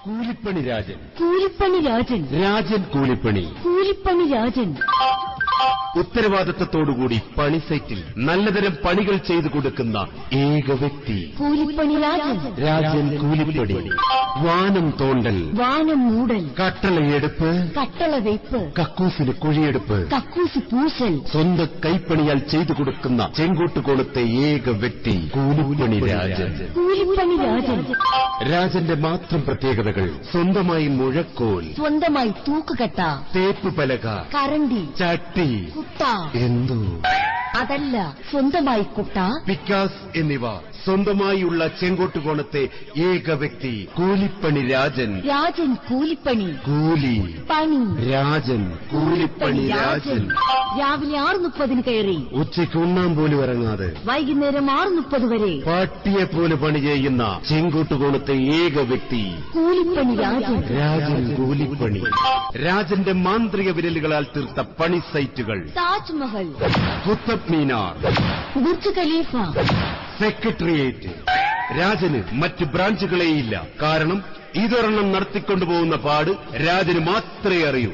കൂലിപ്പണി രാജൻ. കൂലിപ്പണി രാജൻ. രാജൻ കൂലിപ്പണി. കൂലിപ്പണി രാജൻ. ഉത്തരവാദിത്തത്തോടുകൂടി പണി സൈറ്റിൽ നല്ലതരം പണികൾ ചെയ്തു കൊടുക്കുന്ന ഏക വ്യക്തി കൂലിപ്പണി രാജൻ. രാജൻ കൂലിപ്പണി. വാനം തോണ്ടൽ, വാനം മൂടൽ, കട്ടളയെടുപ്പ്, കട്ടള വെയ്പ്പ്, കക്കൂസിന് കുഴിയെടുപ്പ്, കക്കൂസ് പൂശൽ, സ്വന്തം കൈപ്പണിയാൽ ചെയ്തു കൊടുക്കുന്ന ചെങ്കോട്ടുകോണത്തെ ഏക വ്യക്തി കൂലിപ്പണി രാജൻ. കൂലിപ്പണി രാജൻ. രാജന്റെ മാത്രം പ്രത്യേകതകൾ: സ്വന്തമായി മുഴക്കോൽ, സ്വന്തമായി തൂക്കുകട്ട, തേപ്പ് പലക, കരണ്ടി, ചട്ടി, കുട്ട. എന്തോ അതല്ല, സ്വന്തമായി കുട്ട, പിക്കാസ് എന്നിവ സ്വന്തമായുള്ള ചെങ്കോട്ടുകോണത്തെ ഏക വ്യക്തി കൂലിപ്പണി രാജൻ. രാജൻ കൂലിപ്പണി. കൂലി പണി. രാജൻ കൂലിപ്പണി രാജൻ. രാവിലെ 6:30 കയറി ഉച്ചയ്ക്ക് ഉണ്ണാൻ പോലും ഇറങ്ങാതെ വൈകുന്നേരം 6:30 വരെ പാട്ടിയെ പോലെ പണി ചെയ്യുന്ന ചെങ്കോട്ടുകോണത്തെ ഏക വ്യക്തി കൂലിപ്പണി രാജൻ. രാജൻ കൂലിപ്പണി. രാജന്റെ മാന്ത്രിക വിരലുകളാൽ തീർത്ത പണി സൈറ്റുകൾ: Taj Mahal, Qutub Minar, Burj Khalifa, secretariat. രാജന് മറ്റ് ബ്രാഞ്ചുകളേയില്ല. കാരണം ഇതൊരെണ്ണം നടത്തിക്കൊണ്ടുപോകുന്ന പാട് രാജന് മാത്രമേ അറിയൂ.